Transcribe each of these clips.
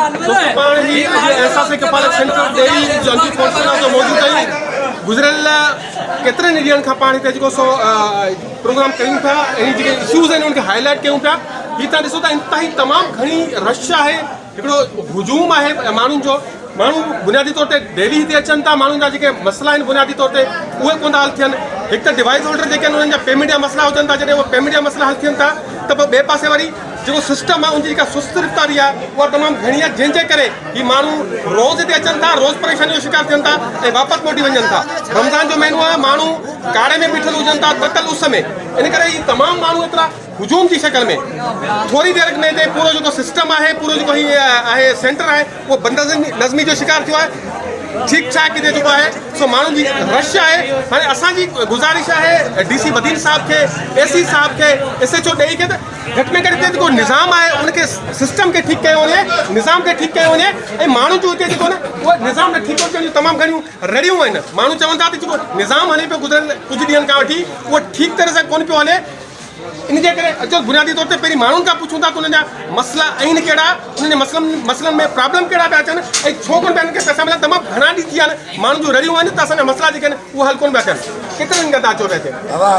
एहसास कफालत सेंटर ॾेई जो मौजूद आहियूं गुज़िरियल केतिरनि ॾींहंनि खां पाण हिते जेको सो प्रोग्राम कयूं था ऐं जेके इश्यूज़ आहिनि उनखे हाईलाइट कयूं पिया हीअ तव्हां ॾिसो था इंतिहाई तमामु घणी रश आहे हिकिड़ो हुजूम आहे माण्हुनि जो माण्हू बुनियादी तौर ते डेली हिते अचनि था माण्हुनि जा जेके मसइला आहिनि बुनियादी तौर ते उहे कोन था हल थियनि हिकु त डिवाइस होल्डर जेके आहिनि उन्हनि जा पेमेंट जा मसइला हुजनि था जॾहिं उहे पेमेंट जा मसइला हल थियनि था त पोइ ॿिए पासे वरी जेको सिस्टम आहे उनजी जेका सुस्त रफ़्तारी आहे उहा तमामु घणी आहे जंहिंजे करे हीअ माण्हू रोज़ हिते अचनि था रोज़ परेशानी जो शिकार थियनि था ऐं वापसि मोटी वञनि था रमज़ान जो महीनो आहे माण्हू काड़े में बीठल हुजनि था ततल उस में इन करे हीअ तमामु माण्हू एतिरा हुजूम जी शक्ल में थोरी देरि में हिते पूरो जेको सिस्टम आहे पूरो जेको हीअ आहे सेंटर आहे उहो बदनज़मी जो शिकार थियो आहे ठीक ठाक हिते जेको आहे सो माण्हुनि जी रश आहे हाणे असांजी गुज़ारिश आहे DC वज़ीर साहब खे AC साहब खे SHO ॾेई खे त घटि में घटि हिते जेको निज़ाम आहे उनखे सिस्टम खे ठीकु कयो वञे निज़ाम खे ठीकु कयो वञे ऐं माण्हू जो हिते जेको न उहो निज़ाम न ठीकु करण जूं तमामु घणियूं रड़ियूं आहिनि माण्हू चवनि था त जेको निज़ाम हले पियो गुज़िरियल कुझु ॾींहंनि खां वठी उहो ठीकु तरह सां कोन पियो हले इन जे करे अचो बुनियादी तौर ते पहिरीं माण्हुनि खां पुछूं था त उन्हनि जा मसइला आहिनि कहिड़ा उन्हनि जे मसइलनि में प्रॉब्लम कहिड़ा पिया अचनि ऐं छो कोन पिया हिननि खे पैसा मिलनि तमामु घणा ॾींहं थी विया आहिनि माण्हुनि जूं रड़ियूं आहिनि त असांजा मसइला जेके आहिनि उहे हल कोन पिया थियनि केतिरनि ॾींहंनि खां तव्हां अचो पिया हिते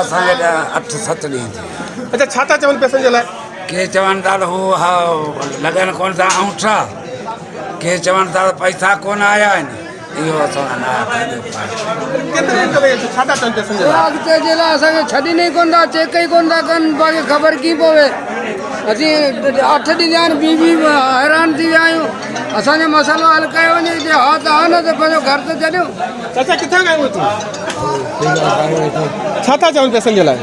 असांखे 8-7 ॾींहं थी अच्छा छा था चवनि पैसनि जे लाइ के चवनि था त हू लॻनि कोन था औंठा के चवनि था त पैसा कोन आया आहिनि इहो असां अॻिते जे लाइ असांखे छॾीनि ई कोन था चेक ई कोन था कनि पाण ख़बर कीअं पवे असीं 8 ॾींहं थिया आहिनि ॿी हैरान थी विया आहियूं असांजो मसइलो हल कयो वञे हिते हा त हा न त पंहिंजो घर त छॾियो चाचा किथां खां आहियो छा था चवनि पैसनि जे लाइ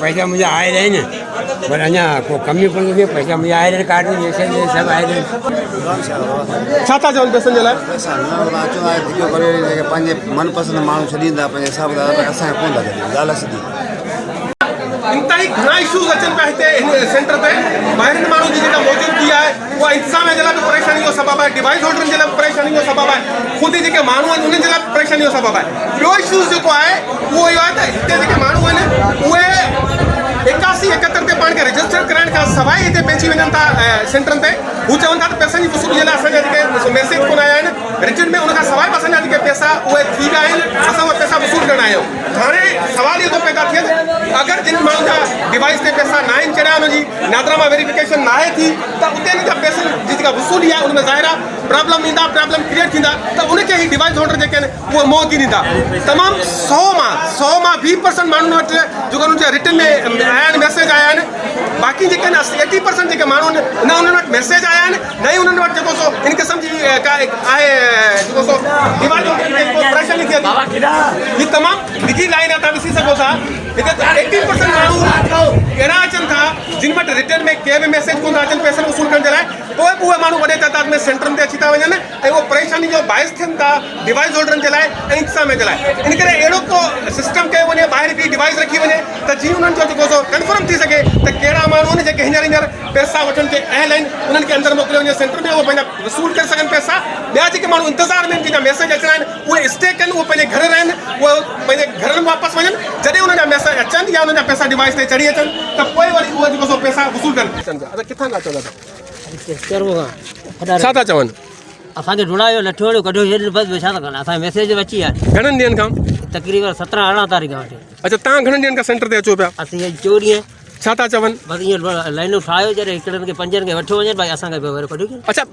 पैसा मुंहिंजा आयल आहिनि पर अञा को कमी कोन थी पैसा मुंहिंजा आयल आहिनि कार्ड में सभु आयल आहिनि छा था चवनि पैसनि जे लाइ पैसा न अचो आहे वीडियो करे जेके पंहिंजे मनपसंदि माण्हू छॾींदा पंहिंजे हिसाब सां असांखे कोन था छॾीनि ॻाल्हि सिधी इंतिहाई घणा इश्यूज़ अचनि पिया हिते हिन सेंटर ते ॿाहिरिनि माण्हुनि जी जेका मौजूदगी आहे उहा इंतिज़ाम जे लाइ बि परेशानी जो सबबु आहे डिवाइस होल्डरनि जे लाइ बि परेशानी जो सबबु आहे ख़ुदि जेके माण्हू आहिनि उन्हनि जे लाइ बि परेशानी जो सबबु आहे ॿियो इश्यूज़ जेको आहे उहो इहो आहे त हिते जेके माण्हू आहिनि उहे 81-71 ते पाण खे रजिस्टर कराइण खां सवाइ हिते पहुची वञनि था सेंटरनि ते हू चवनि था त पैसनि जी वसूली जे लाइ असांजा जेके मैसेज कोन आया आहिनि रिटर्न में उनखां सवाइ बि असांजा जेके पैसा उहे थी विया आहिनि असां उहे पैसा वसूल करणा आहियूं हाणे सवाल इहो थो पैदा थिए अगरि जिन माण्हुनि जा डिवाइस ते पैसा न आहिनि चढ़िया हुनजी नादरामा वेरिफिकेशन न आहे थी त उते हिन जा पैसनि जी जेका वसूली आहे उनमें ज़ाहिर आहे प्रॉब्लम ईंदा प्रॉब्लम क्रिएट थींदा त उनखे ई डिवाइस होल्डर जेके आहिनि उहे मोह थी ॾींदा तमामु 100 मां 20% माण्हुनि वटि जेको उन्हनि जा रिटर्न में आया आहिनि मैसेज आया आहिनि बाक़ी जेके आहिनि 80% जेके माण्हू आहिनि न उन्हनि वटि मैसेज आया आहिनि न ई उन्हनि वटि जेको सो इन क़िस्म जी का आहे जेको सो डिवाइस परेशानी थिए थी हीअ तमामु ॾिघी लाइन आहे तव्हां ॾिसी सघो था हिते 80% माण्हू अहिड़ा अचनि था जिन वटि रिटर्न में के बि मैसेज कोन था अचनि पैसनि वसूल करण जे लाइ पोइ बि उहे माण्हू वॾे तइदाद में सेंटरनि ते अची था वञनि ऐं उहो परेशानी जो बाहिस थियनि था डिवाइस होल्डरनि जे लाइ ऐं इंतिज़ाम जे लाइ इन करे अहिड़ो को सिस्टम कयो वञे ॿाहिरि हिकिड़ी डिवाइस रखी वञे त जीअं उन्हनि जो जेको सो कंफर्म थी सघे त कहिड़ा माण्हू आहिनि जेके हींअर पैसा वठण जे अहल आहिनि उन्हनि खे अंदरि मोकिलियो वञे सेंटर में उहे पंहिंजा वसूल करे सघनि पैसा ॿिया जेके माण्हू इंतज़ार में जंहिंजा मैसेज अचणा आहिनि उहे स्टे कनि उहे पंहिंजे घर रहनि उहे पंहिंजे घरनि में वापसि वञनि जॾहिं उन्हनि जा मैसेज अचनि या उन्हनि जा पैसा डिवाइस ते चढ़ी अचनि त पोइ वरी उहे जेको सो पैसा वसूल कनि किथां था चवनि छा था चवनि असांखे ढुड़ायो लठो कढियो छॾियो बसि छा था कनि असांखे मैसेज अची आहे घणनि ॾींहंनि खां तक़रीबन 17-18 तारीख़ वटि अच्छा तव्हां घणनि ॾींहंनि खां सेंटर ते अचो पिया असीं 4 ॾींहं छा था चवनि बसि ईअं लाइनूं ठाहियो जॾहिं हिकिड़नि खे 5 खे वठो वञे भाई असांखे कढियो अच्छा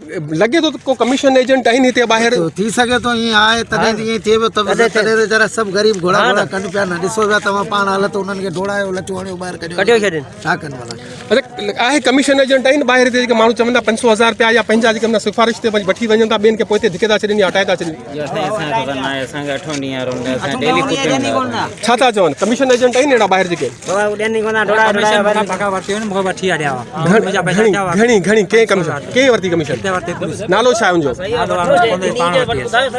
लॻे थो को कमीशन एजेंट आहिनि हिते ॿाहिरि थी सघे थो ईअं आहे तॾहिं ईअं थिए पियो तॾहिं जरा सभु ग़रीब घोड़ा घोड़ा कनि पिया न ॾिसो पिया तव्हां पाण हालत उन्हनि खे ढोड़ायो लचो हणियो ॿाहिरि कढियो छॾनि छा कनि भला अच्छा आहे कमीशन एजेंट आहिनि ॿाहिरि हिते जेके माण्हू चवनि था 500,000 रुपया या पंहिंजा जेके सिफ़ारिश ते वठी वञनि था ॿियनि खे पोइ हिते धिके था छॾनि या हटाए था छॾनि छा था चवनि कमीशन एजेंट आहिनि अहिड़ा ॿाहिरि जेके घणी के कमीशन के वरिती कमीशन नालो छा हुनजो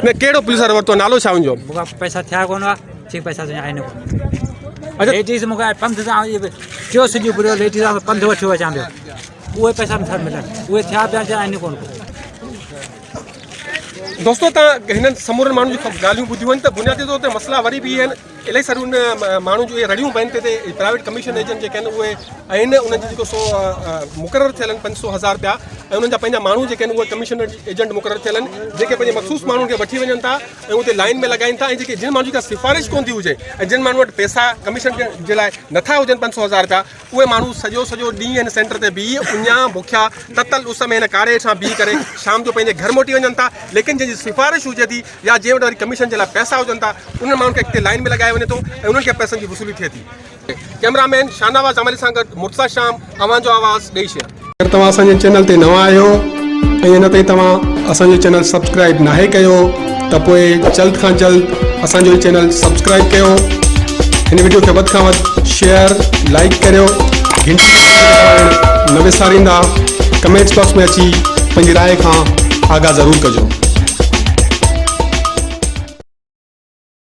न कहिड़ो पुलिसर वरितो नालो छा हुनजो पैसा थिया कोन हुआ ठीक पैसा आहिनि अच्छा लेडीज़ मूंखे पंध सां चयो सॼो पूरो लेडीज़ सां पंध वठियो अचां पियो उहे पैसा नथा मिलनि उहे थिया पिया आहिनि कोन दोस्तो तव्हां हिननि समूरनि माण्हुनि जी ॻाल्हियूं ॿुधियूं आहिनि त बुनियादी तौर ते मसइला वरी बि आहिनि इलाही सारियूं माण्हू जो रड़ियूं बहन ते प्राइवेट कमीशन एजेंट जेके आहिनि उहे आहिनि उन्हनि जेको सो मुक़ररु थियल आहिनि 500,000 रुपया ऐं उन्हनि जा पंहिंजा माण्हू जेके आहिनि उहे कमीशन एजेंट मुक़ररु थियल आहिनि जेके पंहिंजे मख़सूस माण्हुनि खे वठी वञनि था ऐं उते लाइन में लॻाइनि था ऐं जेके जिन माण्हू जी सिफ़ारिश कोन थी हुजे ऐं जिन माण्हू वटि पैसा कमीशन जे लाइ नथा हुजनि 500,000 रुपया उहे माण्हू सॼो ॾींहुं हिन सेंटर ते बीह उञा बुखिया ततल उस में हिन कारे हेठां बीह करे शाम जो पंहिंजे घर मोटी वञनि था लेकिन जंहिंजी सिफ़ारिश हुजे थी या जंहिं वटि वरी कमीशन जे लाइ पैसा हुजनि था उन्हनि माण्हुनि खे अॻिते लाइन में लॻाए वञे थो ऐं उन्हनि खे पैसनि जी वसूली थिए थी कैमरामैन शाहनवाज जमाली सां गॾु مرتضى शाम अवां जो आवाज़ ॾेई शहर अगरि तव्हां असांजे चैनल ते नवां आहियो ऐं हिन ताईं तव्हां असांजो चैनल सब्सक्राइब नाहे कयो त पोइ जल्द खां जल्द असांजो चैनल सब्सक्राइब कयो हिन वीडियो खे वधि खां वधि शेयर लाइक करियो घंटी न विसारींदा कमेंट्स बॉक्स में अची पंहिंजी राय खां आगाह ज़रूरु कजो